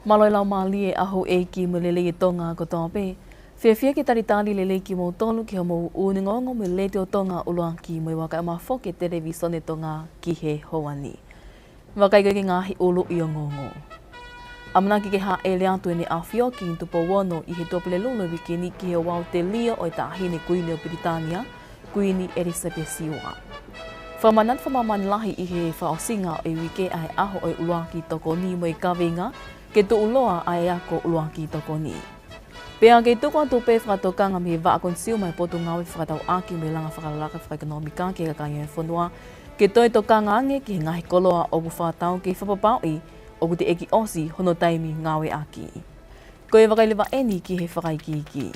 Maloi lau mali e aho e ki mo lele i tonga ko tōpe. Whiawhia ki taritali lele ki mo tonu ki mo uningongo me le te o tonga uloa ki mo i waka ma whoke televisone tonga ki he hoani. Wakai ki ngahi ulu i o ngongo. Amana ki ke ha e le atu e ne awhio ki intupo wono i he topele lulu wikini ki he wau te lia o i tahine kuini o Britania, kuini Elizabeth Siwa. Whamanat whamamani lahi i he whaosinga o i wike ai aho o i uloa ki toko ni mo i kawenga, ke tu uloa ai ako uloa ki toko ni. Pea ke tuko atu pe whakatokanga me wa akon siu mai potu ngawe whakatau aki me langa whakalaka whakaekonomika ke kakanya e whanua, ke toi tokanga ange ki he ngahi koloa o bu whakatau ke whapapau i o bu te eki osi hono taimi ngawe aki. Ko e wakailewa eni ki he whakaikiki.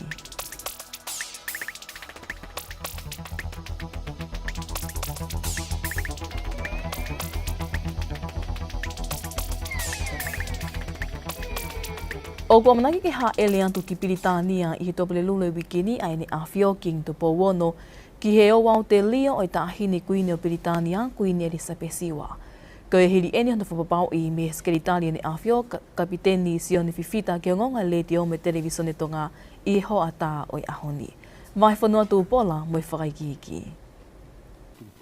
O kua manaki ke ha ele antu ki Piritania i he topele lule wikini ai ne awhio king tupo wono ki he o wau te lia o i tahine kuini o Piritania, kuini Elizabeth Siwa. Ko e hiri eni honto whapapau i me skeritali ne awhio kapiteni Sione Fifita ki o ngonga le te o me televisone tonga i ho ata o i ahoni. Vai whanua tu pola mo i whakaikiki.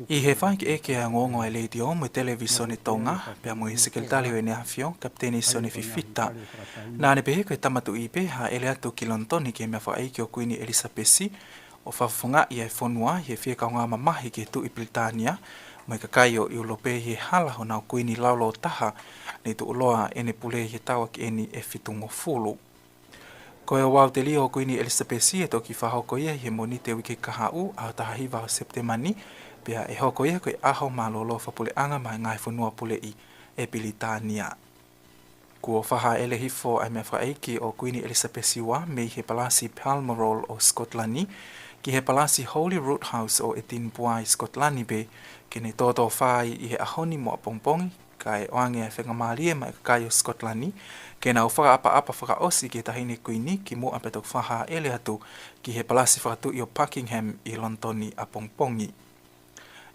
I he whaiki eke a ngongo e leiti o mo televisone tonga, pia mo i sekretari o e neafio, kapteni Sione Fifita. Nā ne pehe koe tamatu i pe ha ele atu ki Lontoni ke mea whaiki o kuini Elizabeth o whawhunga i e whonua i e whieka ngā mamahi ke tu i Britania, mo i kakai o i ulope i e hala ho nao kuini laulo taha, nei tu uloa ene pule i e tawa ki eni e fitungo fulu. Ko e wau te lio o kuini Elizabeth e toki whahoko ia i he monite wiki kahau a taha hiwa o Septemani, pia e hoko ia koe aho malolo whapule anga mai ngai whanua pule i e Britania. Kua whaha ele hifo ai mea whaeiki o kuini Elizabeth wa me he palasi Balmoral o Scotlani, ki he palasi Holy Root House o Edinburgh i Scotlani be, ke ne toto whai i he ahoni mo a pongpongi, ka e oange e whengamarie mai kai o Scotlani, ke na uwhaka apa whakaosi ki tahine kuini ki mo apetok whaha ele atu ki he palasi whakatu i o Buckingham i Lontoni a pongpongi.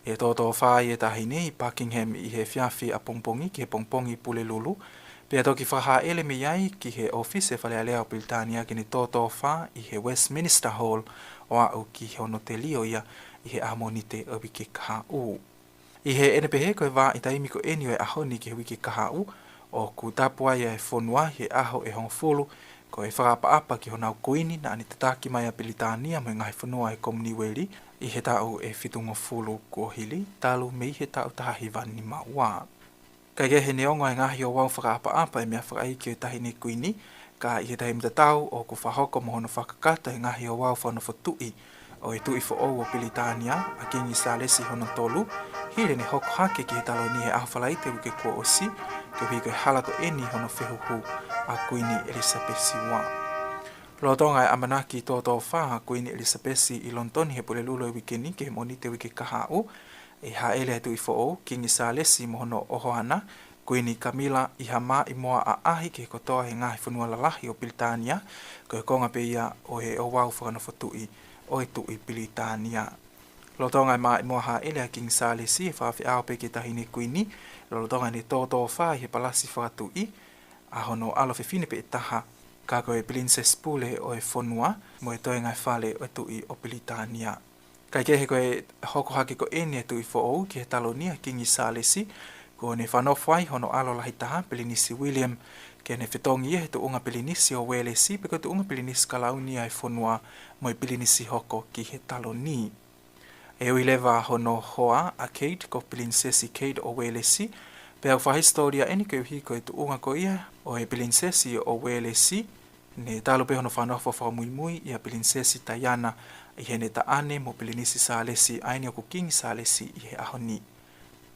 E toto whai e tahine i Buckingham i he whiawhi a pongpongi ki he pongpongi pule lulu, pia toki whaha ele me iai ki he office e whalea lea o Britania ki ni toto wha i he Westminster Hall o au ki he ono te lio ia i he amonite o wiki kaha u. I he enepehe koe wā i taimiko eni o e ahoni ki he wiki kaha u, o ku tapua ia e whonua he aho e hongfulu, ko e whakapa ki honau kuini na ani te taki mai a Britania mo ngai whanua e Commonwealth i he tau e fitungo fulu kua hili, talu me i he tau tahiwa ni maua. Kai ke he neongo e ngahi o wau whakaapa e mea whakaiki o tahine kuini, ka i he tahi mtatau o ku whahoko mohono whakakata e ngahi o wau whanofo tui, o e tui fo o Britania, a kingi sa lesi hono tolu, hire ne hoko hake ki he talo ni he ahawhalaite uke kua osi, ke hui koe halako eni hono whehuhu a kuini Elizabeth wa. Lotonga e amanaki toto wha kuini Elizabeth i Lontoni he pule lulo wikini ke he monite wiki kahau, e ha ele atu i fo o, kingi sa lesi mohono ohoana, kuini Camilla i hama i moa a ahi ke kotoa he ngahi whanua lalahi o Britania, ko e konga pe ia o he o wau whakanofotui o e tui Britania. Lotonga e moa ha ele a kingi sa lesi e whawhi ao pe ke tahine kuini, lotonga ne toto wha he palasi whakatui, a hono alofe fine pe e taha, ka koe Princess Pule o e whanua, mo e toi ngai whale o e tui o Britania. Kai ke he koe hoko hake ko eni e tui fo ou ki he talonia kingi sa lesi, ko ne whanofwai hono alo lahi taha Pelinisi William, ke ne whetongi e he tu unga Pelinisi o Welesi, pe ko tu unga Pelinisi kalaunia e whanua mo e Pelinisi hoko ki he taloni. E uilewa hono hoa a Kate ko Princesi Kate o Welesi, pe au whahistoria eni ke uhi ko e tu unga ko ia o e Princesi o Welesi, ne talo pe hono whanofo whamuimui i a Princesi Diana, i he ne taane mo Pelinisi sa lesi aini o kukingi sa lesi i he ahoni.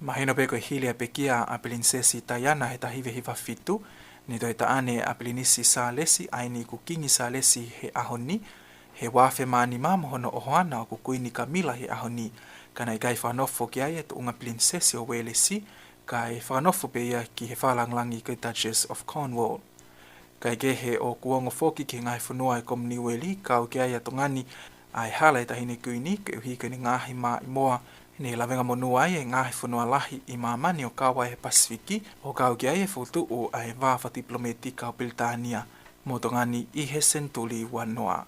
Mahino pe koe hili a pekia a Princesi Diana he tahiwe hiwa fitu, ne toi taane a Pelinisi sa lesi aini kukingi sa lesi he ahoni, he wafe maani mamo hono ohoana o kukuini Camilla he ahoni, kana i kai whanofo ki ai tu unga Princesi o Welesi, kai whanofo pe ia ki he whalanglangi ki Duchess of Cornwall. Kai gehe o kuongo foki ki ngai whanua e Commonwealth, kau ki ai atongani ai hala e tahine kuini, ke uhi ke ni ngahi maa i moa Ni lawenga monua ai e ngahi whanua lahi I mamani o kawa e Pasifiki o kau ki ai e futu o ai wafa diplomatika o Britania mo tongani I he sentuli wanoa.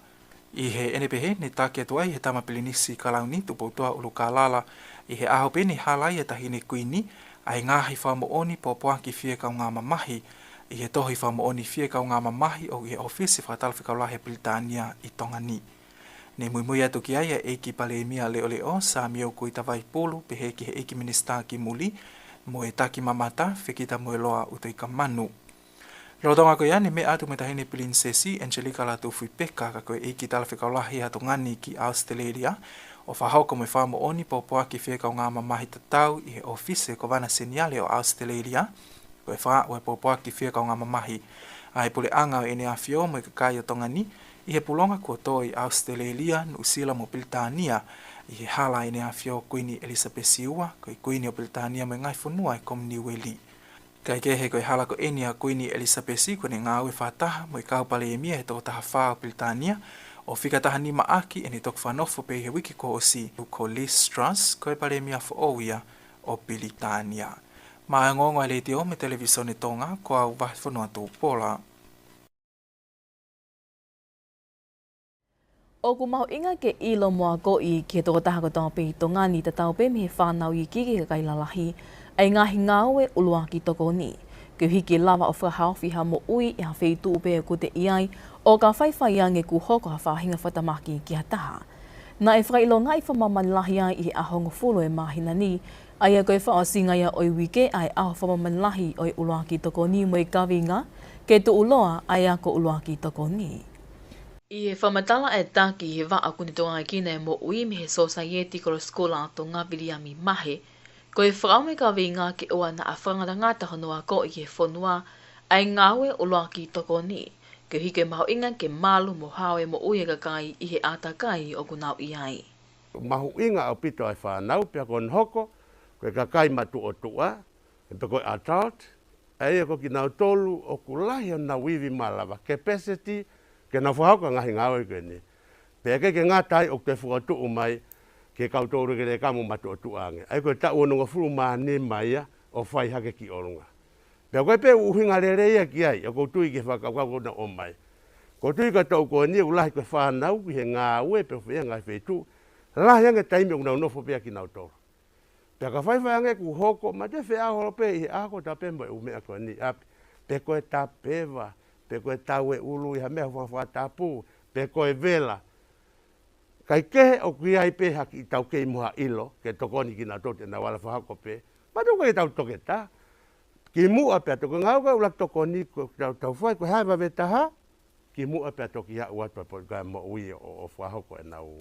I he enepehe ni take atu ai he tamapilinisi kalauni tupoutoa ulu kalala I he aho peni halai e tahine kuini ai ngahi whamooni po poaki fie kau ngā mamahi I he tohi whamooni fie kau ngā mamahi o I he ofisi whatalwhikaulahi Britania I tongani. Ne mui atu ki ai e eiki palemia leo sa miau kui tawai pulu pehe ki he eiki minista ki muli mo e taki mamata whekita mo e loa uto I ka manu. Rotonga ko yani me atu me tahine Princesi Angelica la tufu peka ka koe eiki talwhikaulahi atu ngani ki Australia o whahauko me whamo oni po poaki whekau ngā mamahi tatau I he ofise ko wana seniale o Australia koe wha o e po poaki whekau ngā mamahi ai pule anga o ene awhio mo I kakai o tongani I he pulonga kua toi Australia New Zealand mo Britania I he hala ene awhio Queen Elizabeth Siua koe Queen o Britania mo ngai whanua I Commonwealth. Kai ke he koe hala ko enia Queen Elizabeth ko ne ngā ue whataha mo I kau pale e mia he tō taha whā o Britania o whikataha ni maaki e ni tok whanofo pe he wiki ko o si ko Liz Truss koe pale e mia whaowia o Britania. Ma e ngongo le te o me televisione tonga ko au whanua tō pola. O ku mahu inga ke ilo moa ko I ke tō taha ko tō pe I tonga ni tatau pe me he whanau I kiki ka kailalahi ai ngahi ngāwe ulua ki toko ni. Ke hiki lava o whahau whiha mo ui I ha wheitu upe ko te iai o ka whaiwhai ange ku hoko ha whahinga whatamaki ki ha taha. Na e whailo ngai whamamani lahi ai I he ahongo fulo e mahina ni, ai a koe whaosinga ia oi wike ai aho whamamani lahi oi ulua ki toko ni mo I kawinga, ke tu uloa ai a ko ulua ki toko ni. I he whamatala e taki he waa kuni tonga ki nei mo ui me he society ko skola to ngā Viliami mahe, ko e whakaume ka winga ki oa na a whangata ngāta honua ko I he whanua ai ngāwe ulua ki toko ni, ke hike maho inga ke malu mo hawe mo ui e kakai I he atakai o kunau I ai. Mahu inga au pito ai whanau pia kon hoko, ko e kakai matu o tua, e pe koe adult, e ko ki nau tolu o kulahi o na wiwi malawa, capacity, ke na whahauka ngahi ngāwe koe ni. Pea ke ngātai o te whakatu umai, ke kautoro ke re kamu matu o tuange. Ai koe ta uanunga furu maane maia o whai hake ki orunga. Pea koe pe uhinga rereia ki ai, o koutu I ke whakakau na o mai. Koutu I ka tau koe ni, ulahi koe whanau ki he ngā ue, pe whea ngai whetu, lahi ange taime unau nofo pea ki nau toro. Pea ka whaiwhai ange ku hoko, ma te whea ahoro pe I he ako ta pembo e umea koe ni. Pe koe ta pewa, pe koe tau e ulu I ha mea whatapu, pe koe vela. Kai kehe o kui ai pe haki I tau kei muha ilo, ke tokoni ki nā tote na wala whahako pe, ma toko e tau toke tā. Ki mua pia toko ngauka ula tokoni ko tau whai, ko hae wawe taha, ki mua pia toki ha uatua po kai mo ui o whahako e nau.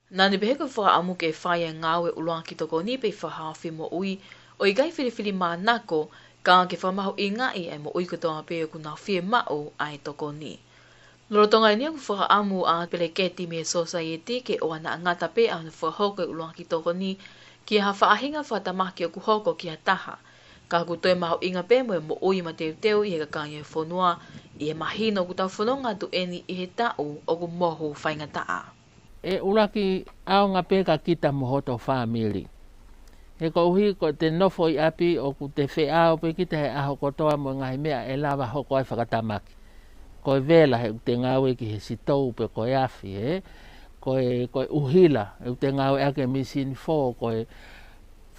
Nā ne beheko whaamu ke whai e ngāwe ulua ki tokoni pe whahawhi mo ui, o I gai whiriwhiri mā nako, ka ke whamahu I ngai e mo ui katoa pe ku nā whie mao ai tokoni. Lorotonga ni ku whaamu a peleketi me society ke o ana ngata pe a whahoko ulua ki tokoni, ki ha whaahinga whatamaki o ku hoko ki ha taha. Ka ku toi mahu inga pe mo ui ma teu I he kakangi e whanua, I he mahino ku tau whanonga tu eni I he tau o ku mohu whainga taa. E uraki au ngā pe ka kita mohoto whamiri. He ko uhi ko te nofo I api o ku te whea o pe kita he aho kotoa mo ngahi mea e lawa hoko ai whakatamaki. Ko e vela he te ngawe ki he sitou pe ko e awhi, ko e uhila, he te ngawe ake misin fō, ko e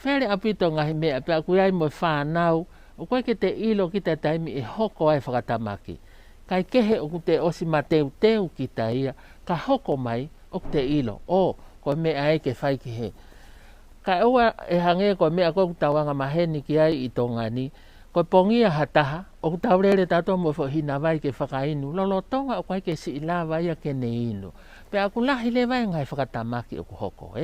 where apito ngahi mea, pe aku ai mo whanau, o koe ke te ilo ki te taimi e hoko ai whakatamaki. Kai kehe o ku te osi ma teu ki ta ia, ka hoko mai o ku te ilo, ko mea e ke whai ki he. Kai oa e hange ko mea ko ku tawanga maheni ki ai I tongani, ko pongia hataha, o ku taurere tato mo hina vai ke whakainu, lolo tonga o kai ke si ila vai a ke ne inu. Pe aku lahi le vai ngai whakatamaki o ku hoko,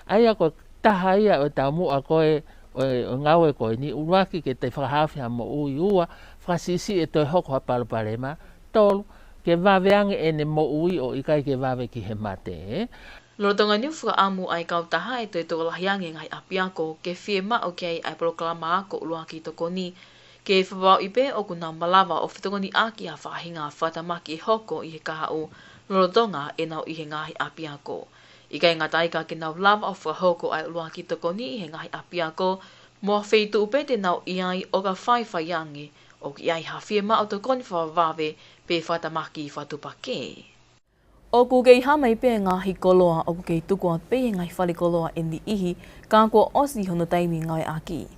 Ai ako taha ia o tamu a koe o ngawe koe ni, uruaki ke te whakahawhia mo ui ua, whakasisi e toi hoko ha palparema, tolu, ke waweange ene mo ui o ikai ke wawe ki he mate, Lorotonga ni whaamu ai kau taha e toi tō lahiange ngai apiako ke whie mao ke ai proklama ako ulua ki tokoni, ke whawau ipe o kuna malawa o whitokoni aki a whahinga whatamaki hoko I he kaha o Lorotonga e nau I he ngahi apiako. I kai ngatai ka ke nau lava o whahoko ai ulua ki toko ni he ngahi apiako, mua wheitu upe te nau iai o ka whai ange, o ki ai hawhia ma o te koni whawawe pe whatamaki i whatupake. O ku kei hamai pe ngahi koloa o ku kei tukua pe ngai whali koloa e ni ihi ka kua osi hono taimi ngai aki.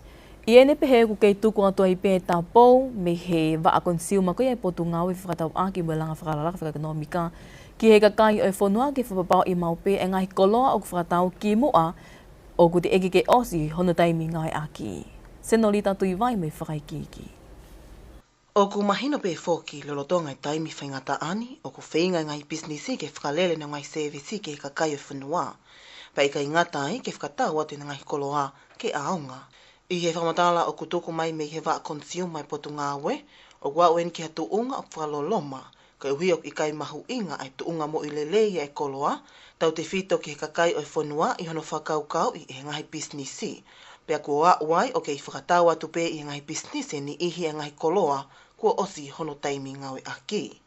I ene pehe ku kei tukua toi pe tā pou me he wa a konsiuma ko ia potu ngawe whakatau aki mo langa whakararaka whakakonomika ki he kakai o e whanua ke whapapau i mau pe e ngahi koloa o ku whakatau ki mua o ku te eke ke osi hono taimi ngai aki. Senolita tui vai me whakaikiki. O ku mahino pe foki lolotonga i taimi whaingata ani, o ku whainga ngai businessi ke whakalele na ngai servisi ke kakai o whanua. Pa ika ingata ai ke whakatau atu na ngai koloa ke aonga. I he whamatala o ku tuku mai me he wa consumer i potu ngāwe, o kua uen ki ha tuunga o whaloloma, ka uhi o ikai mahu inga ai tuunga mo i lelei e koloa, tau te whito ki he kakai o whanua i hono whakaukau i he ngai businessi. Pea kua uai o ke i whakatau atu pe i ngai businessi ni ihi e ngai koloa, kua osi hono taimi ngawe aki.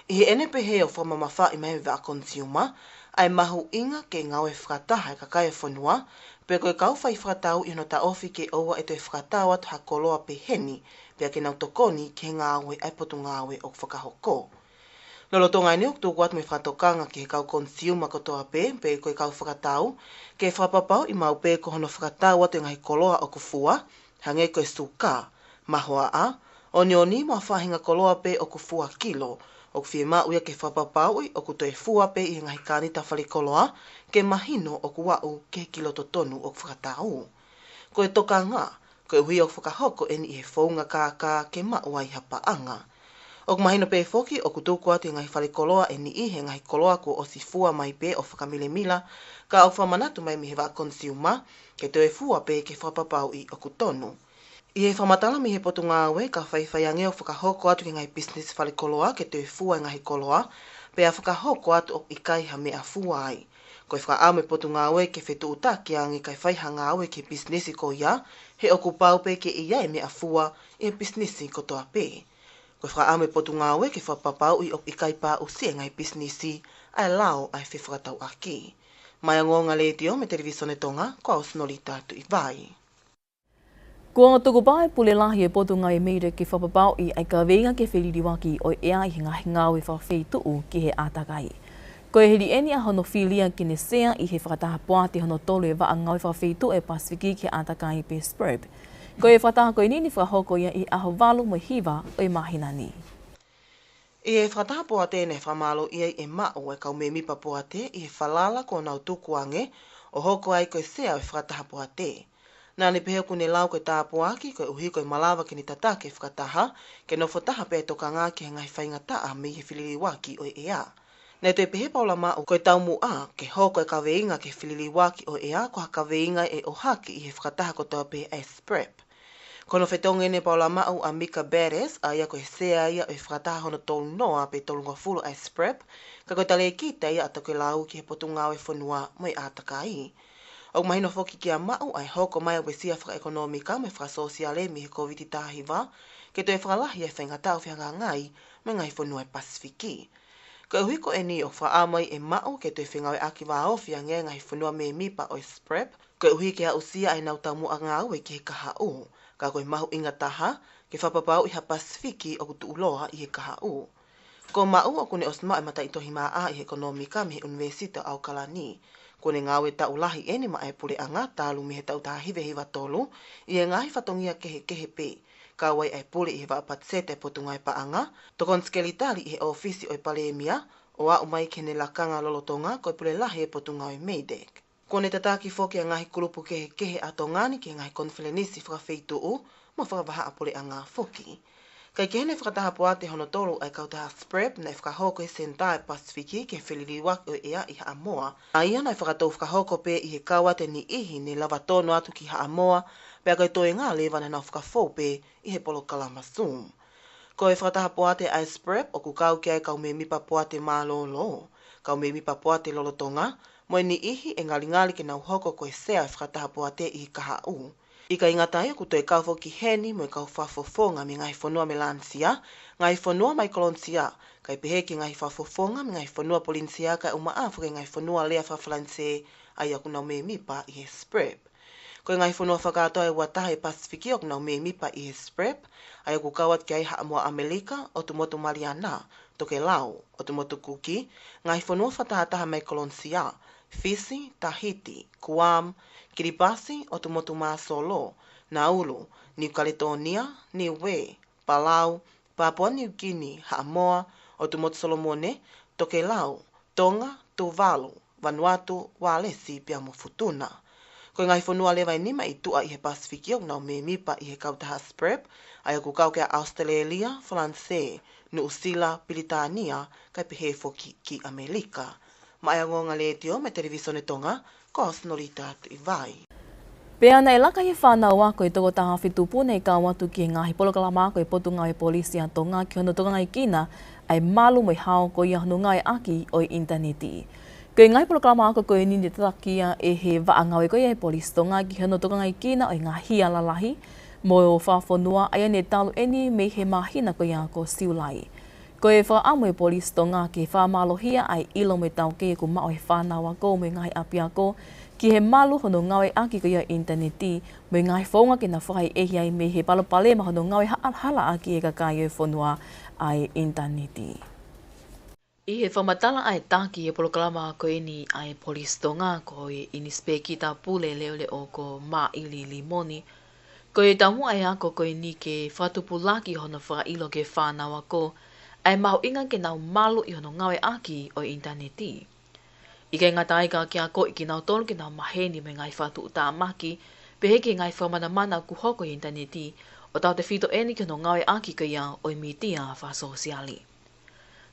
I he ene pehe o whamamawha i mai wa consumer, ai mahu inga ke ngawe whakataha e kakai o whanua, pea koe kau whai whakatau i hono ta ofi ke oua e toi whakatau atu ha koloa pe heni, pea ke nau tokoni ke ngawe ai potu ngawe o whakahoko. Lolotonga ene o tuku atu me whatokanga ki he kau consumer kotoa pe koe kau whakatau, ke whapapau i mau pe ko hono whakatau atu ngai koloa o kufua, hange koe suka, mahua a, oni mua whahinga koloa pe o kufua kilo, o ku whiema uia ke whapapau i o ku toi fua pe i ngai kānita whali koloa, ke mahino o ku wau ke kilo totonu o ku whakatau. Koe toka ngā, koe hui o whakahoko eni i he whaunga kākā ke maua i hapaanga. O ku mahino pe foki o ku tuku atu i ngai whali koloa eni i he ngai koloa ko o si fua mai pe o whakamilemila, ka au whamanatu mai mi he wa consumer, ke toi fua pe ke whapapau i o ku tonu. I he whamatala mi he potu ngāwe ka whaiwhaiange o whakahoko atu ki ngai business whali koloa ke toi fua i ngahi koloa, pe a whakahoko atu o ikai ha mea fua ai. Koe whakaame potu ngāwe ke whetu utaki angi kai whaiha ngāwe ke businessi ko ia, he oku pau pe ke ia e mea fua i he businessi kotoa pe. Koe whakaame potu ngāwe ke whapapau i o ikai pā usia ngai businessi, ai lao ai whewhakatau aki. Mai angonga leitio me televisione tonga, ko au Senolita tu i vai. Kua ngā tuku pāe pule lahi e potu ngai meire ki whapapau i ai ka veinga ke whiririwaki o ea i ngahi ngāwe whawhei tuu ki he ātakai. Ko e hiri eni a hono whilia ki ne sea i he whakataha poate hono tolu e wa a ngāwe whawhei tuu e Pasifiki ki ātakai pe Spreb. Ko e whataha koe nini whahoko ia i aho walu mo hiwa o i mahina ni. I e whataha poate ne whamalo ia e mao e kau me mipa poate i he whalala ko nau tukuange o hoko ai koe sea o whataha poate. Nā ne pehe kune lau koe tāpuaki, koe uhi koe malawa ki ni tatake whakataha, ke no whataha pe toka ngā ki he ngai whaingataa me he whililiwaki o ea. Nei toi pehe paula mao koe taumu a, ke hoko e kaweinga ke whililiwaki o ea, ko ha kaweinga e ohaki i he whakataha kotoa pe e Sprep. Kono whetonga ene paula mao a Mika Badass, a ia koe sea ia o e whakataha hono tolu noa pe tolu ngafulu e Sprep, ka koe tale kita ia ata koe lau ki he potu ngāwe whanua mo i ātakai. O mahino foki ki a mau ai hoko mai o wesia whaka-ekonomika me whaka-sosiale mi he COVID tāhiwa, ke toi whakalahi e whaingata o whianga ngai me ngai whanua e Pasifiki. Ko huiko e ni o whaamai e mau ke toi whingawe aki wā o whiange ngai whanua me mipa o Sprep, ko uhi ke a usia ai nau tamu a ngā ue ki he kaha o, ka koe mahu inga taha ke whapapau i ha Pasifiki o kutu uloa i he kaha o. Ko mau o kune osma e mata itohi maa a i he ekonomika me he Universita au Kalani. Kone ngāwe ta ulahi ene ma e pule anga tālu mi he tau tā hiwe hiwa tolu, i e ngahi whatongia kehe pe, ka wai e pule i he wapatsete potu ngai pa anga, tokon skelitali i he ofisi o i Palemia, o a umai kene lakanga lolotonga ko i pule lahi e potu ngai Meidek. Kone tataki foki a ngahi kulupu kehe atongani ki ngahi konfelenisi whakawheitu u, ma whakawaha a pule anga foki. Kai kene whakataha poate hono tolu ai kautaha Sprep na whakahoko e Sentai Pasifiki ke whililiwak o ea i Haamoa. A ia nai whakatou whakahoko pe i he kawate ni ihi ni lava tono atu ki Haamoa, pea kai toi ngā lewa na nau whakafou pe i he polo Kalamasum. Ko e whakataha poate ai Sprep o ku kau ki ai kau me mipa poate mā lolo. Kau me mipa poate lolotonga, mo ni ihi e ngali ke nau hoko ko e sea e whakataha poate i kaha u. I ka ingatai ku toi kau ki heni mo kau whafofonga mi ngai whanua me lansia, ngai whanua mai kolonsia, kai pehe ki ngai whafofonga mi ngai whanua polinsia kai uma afu kai ngai whanua lea whawhalanse ai aku nau me mipa i he sprep. Ko ngai whanua whakatoa e watahe Pasifiki aku nau me mipa i he sprep, ai aku kawat ki ai haa mua Amerika o tumotu Mariana, toke lau o tumotu Kuki, ngai whanua whatahataha mai kolonsia, Fiji, Tahiti, Guam, Kiribati o tumotu Masolo, Nauru, New Caledonia, Niue, Palau, Papua New Guinea, Samoa o tumotu Solomone, Tokelau, Tonga, Tuvalu, Vanuatu, Walesi, pia mo futuna. Ko ngai whanua lewa i nima i tua i he Pasifiki o nau me mipa i he kautaha sprep, ai aku kau kia Australia, France, New Zealand, Britania, kai pehe foki ki Amerika. Mai angonga le tio me televisione tonga, ko Norita tu i vai. Pea nei laka he whanau a koe toko taha whitupu nei ka watu ki ngahi polokalama koe potu ngai polisi a tonga ki hono tonga ngai kina ai malu moi hao ko i hono ngai aki o interneti. Koe ngai polokalama ako koe nini tatakia e he vaangau koe ai polisi tonga ki hono tonga ngai kina o i ngahi alalahi mo o whawhonua ai ne talu eni me he mahina koe a ko siulai. Ko e wha amoe polis tonga ke wha malohia ai ilo me tau ke ku mao he whanawa ko me ngai apia ko ki he malu hono ngawe aki ko ia interneti me ngai whaunga ke na whai ehi ai me he palopale ma hono ngawe hala aki e kakai e whanua ai interneti. I he whamatala ai taki e polokalama ko ini ai polis tonga ko e inispe ki ta pule leole o ko ma ili limoni. Ko e tamu ai ako ko ini ke whatupulaki hono wha ilo ke whanawa ko ai mahu inga ke nau malu i hono ngawe aki o interneti. I kei ngata ai ka kia ko i ki nau tolu ki nau maheni me ngai whatu uta maki, pehe ki ngai whamana mana ku hoko i interneti, o tau te whito eni ki hono ngawe aki ka ia o i mitia wha sosiali.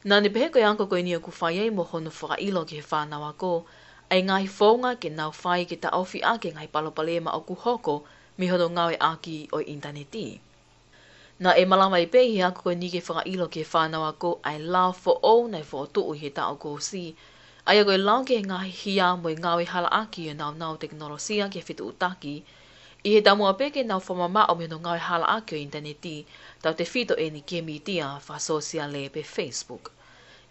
Nā ni pehe ko i anko ko i nia ku whaiei mo hono whakailo ki he whanawa ko, ai ngai whaunga ke nau whai ki ta ofi ake ngai palopalema o ku hoko mi hono ngawe aki o i interneti. Nā e malama i pehi ako koe ni ke whakailo ke whānawa ko ai lao fo o nei fo tuu he tau ko si. Ai ako e lao ke ngahi hia mo i ngawe hala aki e nau teknolosia ke whitu utaki. I he tamu a peke nau whamama o me no ngawe hala aki o interneti, tau te whito e ni ke mitia wha sosiale pe Facebook.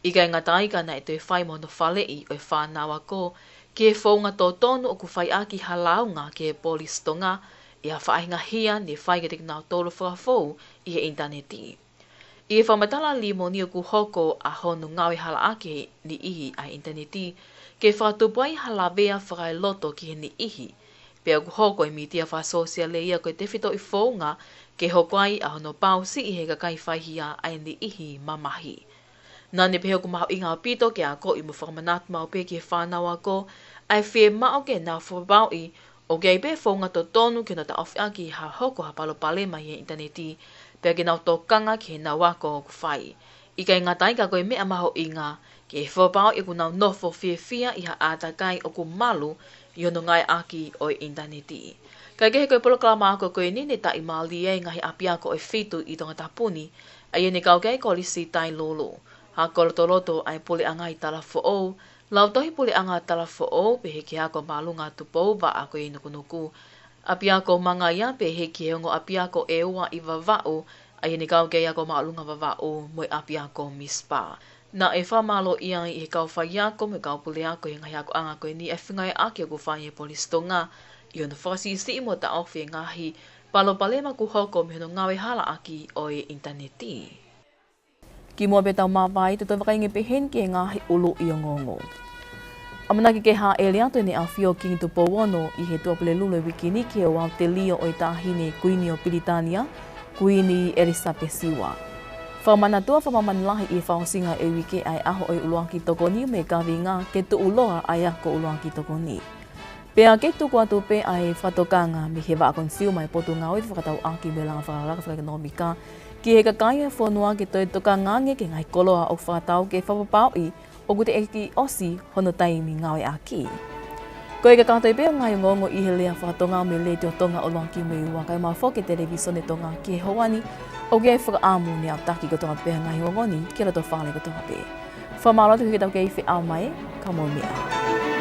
I kai ngataika na e te whai mo no whalei o e whānawa ko, ke whaunga tō tonu o ku whai aki halaunga ke polis tonga, ia whainga hia ni whai ke te nau tōru whakafou i he interneti. I e whamatala limo ni o ku hoko a honu ngawe hala ake ni ihi a interneti, ke whatupai hala vea whakai loto ki he ni ihi, pea ku hoko i mitia wha sosiale ia koe te whito i whaunga ke hokwai a hono pausi i he kakai whaihia ai ni ihi mamahi. Nā ne pehe ku maho inga o pito ke a ko i mu whakamanatu mau pe ke whanawa ko, ai whie mao ke nau whapau i o kei pe whaunga to tonu ke no ta ofi aki ha hoko ha palo palema i interneti, pea ke nau tō kanga ke nau wako o ku whai. I kai ngatai ka koe mea maho inga, ke whapau i ku nau nofo whia i ha ātakai o ku malu i ono ngai aki o interneti. Kai kehe koe polokalama ako koe nini ta i maali e ngahi api ako o whitu i tonga tapuni, ai ene kau kei kolisi tai lolo. Ha kolotoloto ai pule angai tala fo o, lau tohi pule anga tala fo o pe heke ako malunga tupou wa ako i nukunuku. Api ako manga ia pe heke hongo api ako e ua i vavao, ai ni kau kei ako malunga vavao moi api ako mispa. Na e whamalo ia i he kau whai ako me kau pule ako i ngai ako anga koe ni e whingai aki ako whai e polistonga, i ono whakasi isi mo ta ofi e ngahi, palo palema ku hoko me hono ngawe hala aki o e interneti. Ki mua betau mawai te toi wakainge pehen ki e ngahi ulu i o ngongo. Amanaki ke ha e leato ni a whio ki tu powono i he tuapule lulu wikini ki o Aotearoa o i tahine Kuini o Pilitania, Kuini Elizabeth Siwa. Whamanatua whamamanilahi i whaosinga e wike ai aho o i uluaki tokoni me kawinga ke tu uloa ai ako uluaki tokoni. Pea ke tuku atu pe ai whatokanga mi he wakon siu mai potu ngau i whakatau aki me langa whakaraka whakanomika ki he kakai e whanua ke toi toka ngange ke ngai koloa o whakatau ke whapapau i o kute eki osi hono taimi ngawe aki. Ko e kakatau i peo ngai ngongo i he lea whakatonga me le te o tonga o luanki me ua kai maa whoke televisione tonga ki he hoani o ke e whakaamu ni au taki ko tonga pea ngai ngongoni ki rato whale ko tonga pe. Whamalo te hukitau ke i whi au mai, ka mo mea.